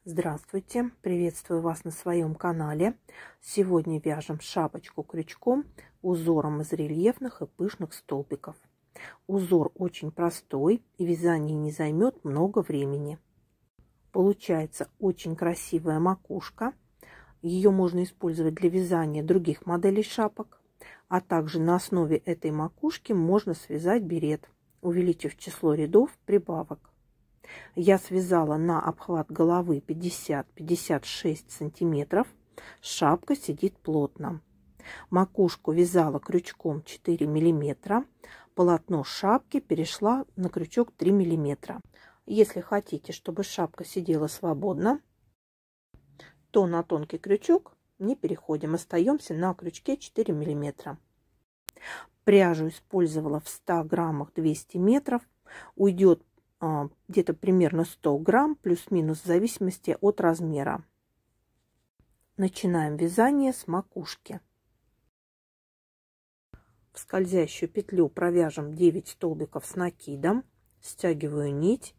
Здравствуйте! Приветствую вас на своем канале. Сегодня вяжем шапочку крючком узором из рельефных и пышных столбиков. Узор очень простой и вязание не займет много времени. Получается очень красивая макушка. Ее можно использовать для вязания других моделей шапок. А также на основе этой макушки можно связать берет, увеличив число рядов прибавок. Я связала на обхват головы 50-56 сантиметров. Шапка сидит плотно. Макушку вязала крючком 4 миллиметра. Полотно шапки перешла на крючок 3 миллиметра. Если хотите, чтобы шапка сидела свободно, то на тонкий крючок не переходим. Остаемся на крючке 4 миллиметра. Пряжу использовала в 100 граммах 200 метров. Уйдет где-то примерно 100 грамм, плюс-минус, в зависимости от размера. Начинаем вязание с макушки. В скользящую петлю провяжем 9 столбиков с накидом, стягиваю нить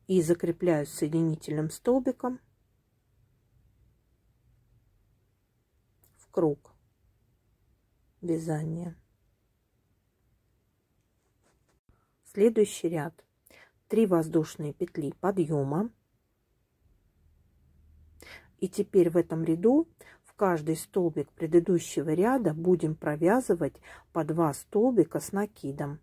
и закрепляю соединительным столбиком в круг вязания. Следующий ряд. 3 воздушные петли подъема. И теперь в этом ряду в каждый столбик предыдущего ряда будем провязывать по 2 столбика с накидом.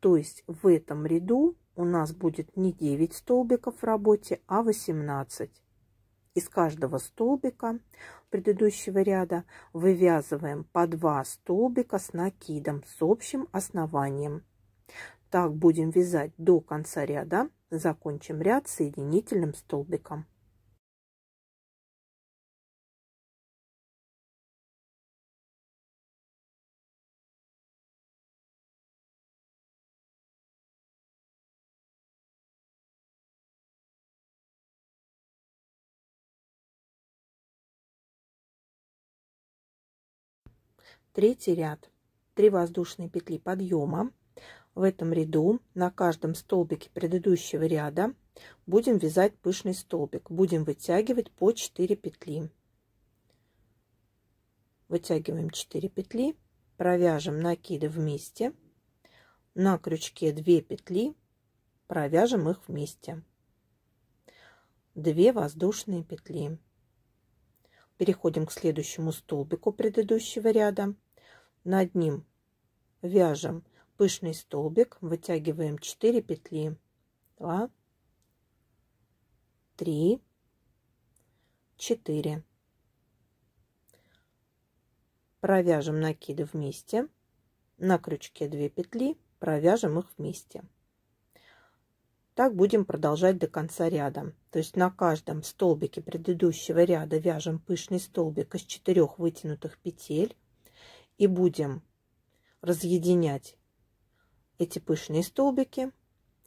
То есть в этом ряду у нас будет не 9 столбиков в работе, а 18. Из каждого столбика предыдущего ряда вывязываем по 2 столбика с накидом с общим основанием. Так будем вязать до конца ряда. Закончим ряд соединительным столбиком. Третий ряд. 3 воздушные петли подъема. В этом ряду на каждом столбике предыдущего ряда будем вязать пышный столбик. Будем вытягивать по 4 петли. Вытягиваем 4 петли, провяжем накиды вместе. На крючке 2 петли, провяжем их вместе. 2 воздушные петли. Переходим к следующему столбику предыдущего ряда. Над ним вяжем пышный столбик, вытягиваем 4 петли, 2, 3, 4. Провяжем накиды вместе, на крючке 2 петли, провяжем их вместе. Так будем продолжать до конца ряда. То есть на каждом столбике предыдущего ряда вяжем пышный столбик из 4 вытянутых петель и будем разъединять эти пышные столбики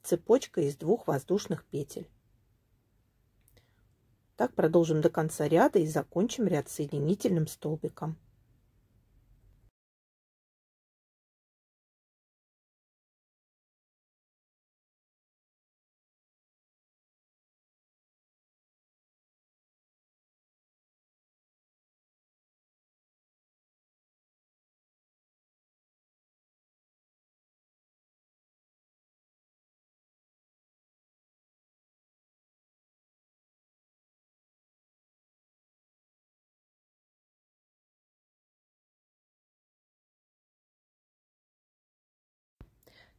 цепочкой из 2 воздушных петель. Так продолжим до конца ряда и закончим ряд соединительным столбиком.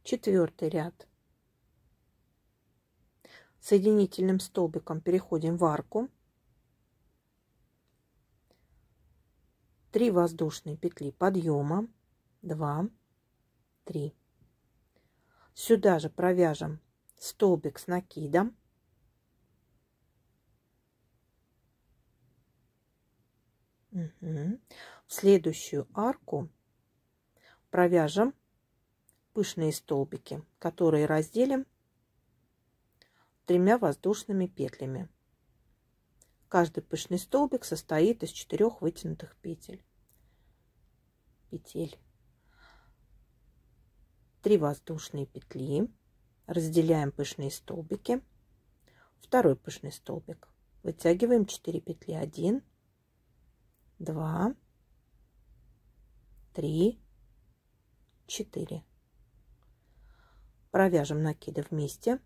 Четвертый ряд. Соединительным столбиком переходим в арку. 3 воздушные петли подъема, 2, 3. Сюда же провяжем столбик с накидом. В следующую арку провяжем пышные столбики, которые разделим 3 воздушными петлями. Каждый пышный столбик состоит из 4 вытянутых петель. 3 воздушные петли, разделяем пышные столбики, второй пышный столбик. Вытягиваем 4 петли. 1, 2, 3, 4. Провяжем накиды вместе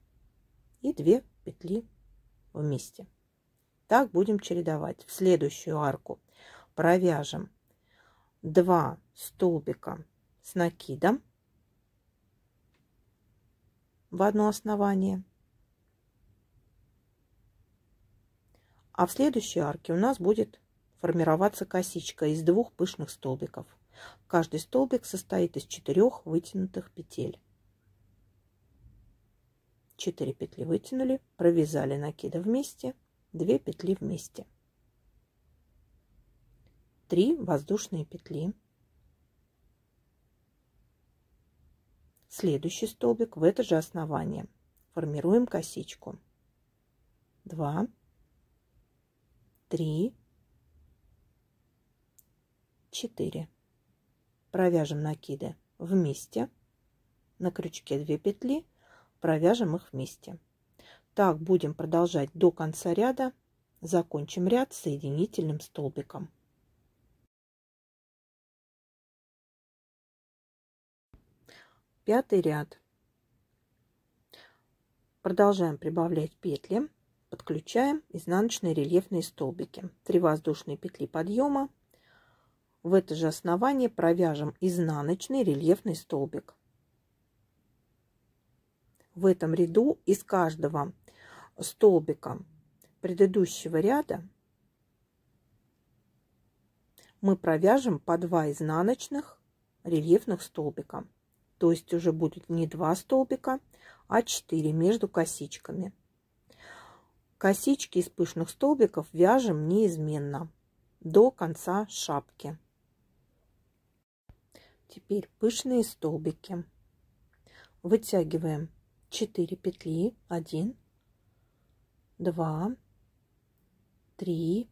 и 2 петли вместе. Так будем чередовать. В следующую арку провяжем 2 столбика с накидом в одно основание. А в следующей арке у нас будет формироваться косичка из 2 пышных столбиков. Каждый столбик состоит из 4 вытянутых петель. 4 петли вытянули, провязали накиды вместе, 2 петли вместе. 3 воздушные петли. Следующий столбик в это же основание. Формируем косичку. 2, 3, 4. Провяжем накиды вместе. На крючке 2 петли. Провяжем их вместе. Так будем продолжать до конца ряда. Закончим ряд соединительным столбиком. Пятый ряд. Продолжаем прибавлять петли. Подключаем изнаночные рельефные столбики. 3 воздушные петли подъема. В это же основание провяжем изнаночный рельефный столбик. В этом ряду из каждого столбика предыдущего ряда мы провяжем по 2 изнаночных рельефных столбика. То есть уже будет не 2 столбика, а 4 между косичками. Косички из пышных столбиков вяжем неизменно до конца шапки. Теперь пышные столбики. Вытягиваем 4 петли. 1, 2, 3,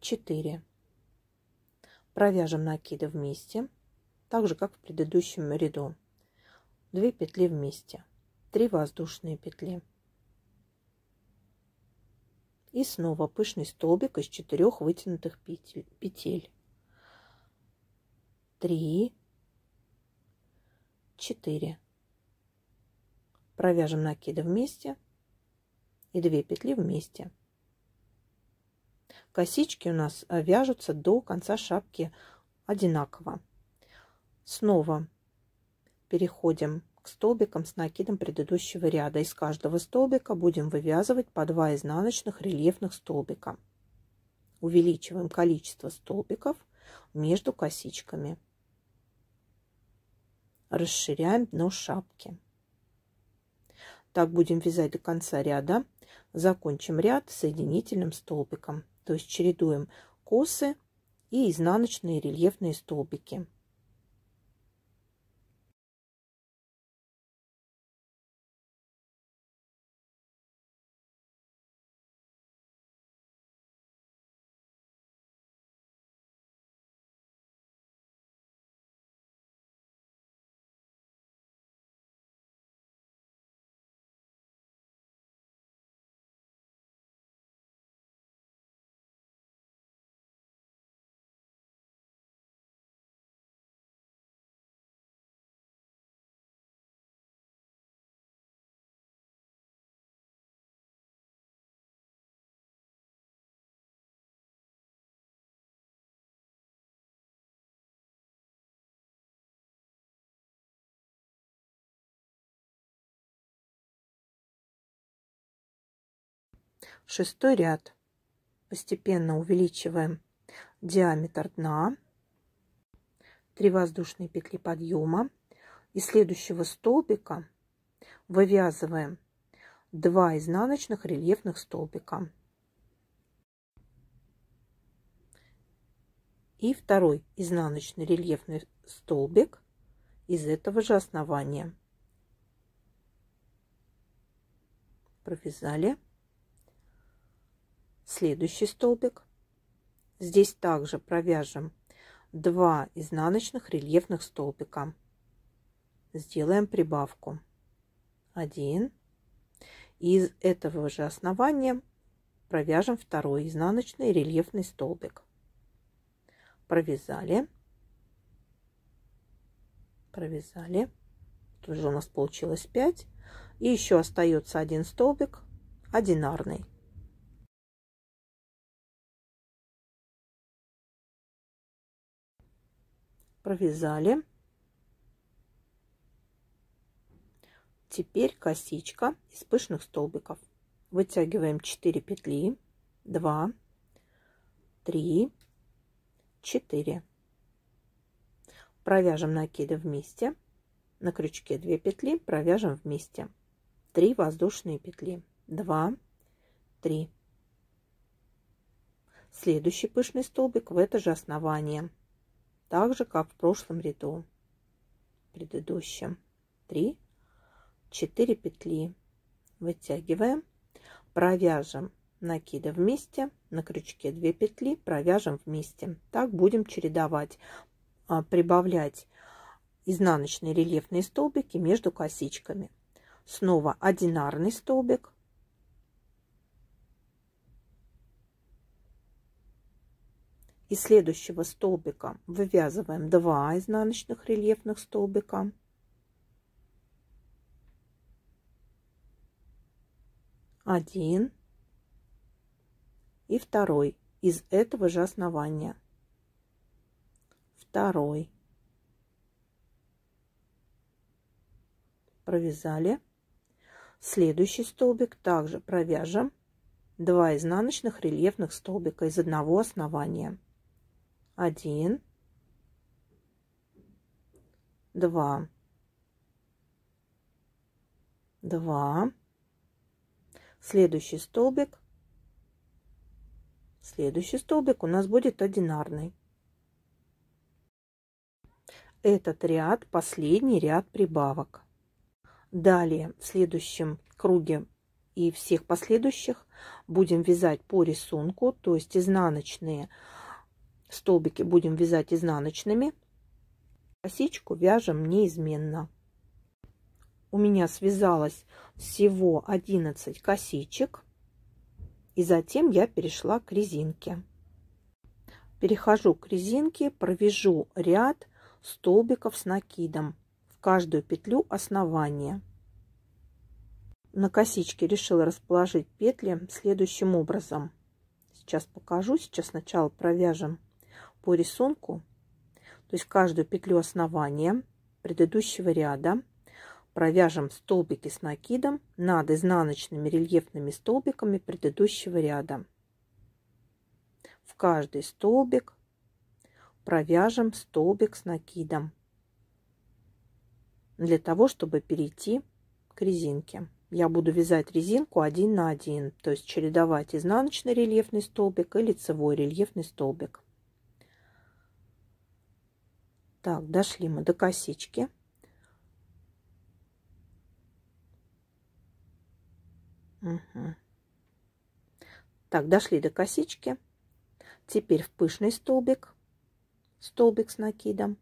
4. Провяжем накиды вместе, так же как в предыдущем ряду. 2 петли вместе, 3 воздушные петли. И снова пышный столбик из 4 вытянутых петель. 3, 4. Провяжем накиды вместе и 2 петли вместе. Косички у нас вяжутся до конца шапки одинаково. Снова переходим к столбикам с накидом предыдущего ряда. Из каждого столбика будем вывязывать по 2 изнаночных рельефных столбика. Увеличиваем количество столбиков между косичками. Расширяем дно шапки. Так будем вязать до конца ряда. Закончим ряд соединительным столбиком. То есть чередуем косы и изнаночные рельефные столбики. Шестой ряд. Постепенно увеличиваем диаметр дна. 3 воздушные петли подъема. Из следующего столбика вывязываем 2 изнаночных рельефных столбика. И второй изнаночный рельефный столбик из этого же основания. Провязали. Следующий столбик. Здесь также провяжем 2 изнаночных рельефных столбика. Сделаем прибавку. 1. из этого же основания провяжем второй изнаночный рельефный столбик. Провязали. Провязали. Тут же у нас получилось 5. И еще остается один столбик одинарный. Провязали. Теперь косичка из пышных столбиков. Вытягиваем 4 петли. 2, 3, 4. Провяжем накиды вместе. На крючке 2 петли, провяжем вместе. 3 воздушные петли. 2, 3. Следующий пышный столбик в это же основание. Так же, как в прошлом ряду. Предыдущем. 3, 4 петли. Вытягиваем. Провяжем накиды вместе. На крючке 2 петли, провяжем вместе. Так будем чередовать, прибавлять изнаночные рельефные столбики между косичками. Снова одинарный столбик. Из следующего столбика вывязываем 2 изнаночных рельефных столбика. Один и второй из этого же основания. Второй. Провязали. Следующий столбик также провяжем 2 изнаночных рельефных столбика из одного основания. 1, 2, 2. Следующий столбик у нас будет одинарный. Этот ряд последний ряд прибавок. Далее в следующем круге и всех последующих будем вязать по рисунку, то есть изнаночные столбики будем вязать изнаночными. Косичку вяжем неизменно. У меня связалось всего 11 косичек. И затем я перешла к резинке. Перехожу к резинке, провяжу ряд столбиков с накидом в каждую петлю основания. На косичке решила расположить петли следующим образом. Сейчас покажу. Сейчас сначала провяжем по рисунку, то есть каждую петлю основания предыдущего ряда провяжем столбики с накидом над изнаночными рельефными столбиками предыдущего ряда. В каждый столбик провяжем столбик с накидом для того, чтобы перейти к резинке. Я буду вязать резинку 1 на 1, то есть чередовать изнаночный рельефный столбик и лицевой рельефный столбик. Так, дошли мы до косички. Угу. Так, дошли до косички. Теперь в пышный столбик, столбик с накидом.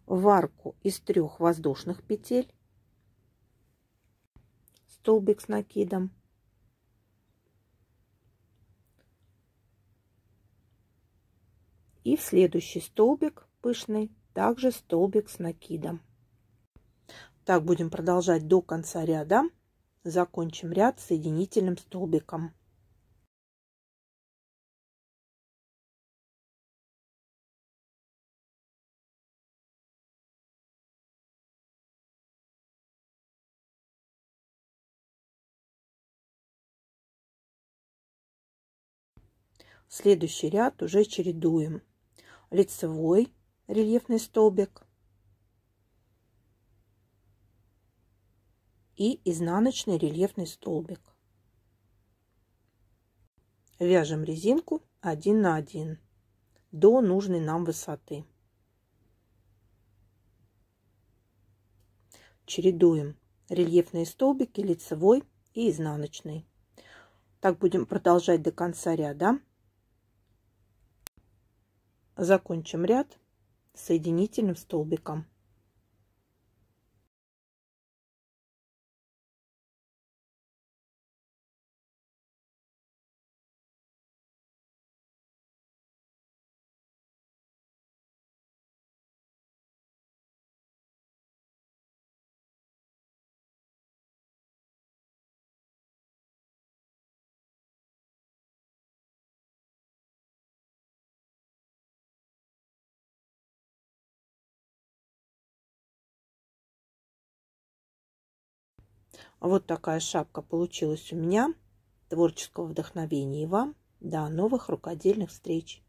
В арку из 3 воздушных петель, столбик с накидом. И в следующий столбик пышный также столбик с накидом. Так будем продолжать до конца ряда. Закончим ряд соединительным столбиком. Следующий ряд уже чередуем лицевой рельефный столбик и изнаночный рельефный столбик. Вяжем резинку 1 на 1 до нужной нам высоты. Чередуем рельефные столбики, лицевой и изнаночный. Так будем продолжать до конца ряда. Закончим ряд соединительным столбиком. Вот такая шапка получилась у меня. Творческого вдохновения вам. До новых рукодельных встреч!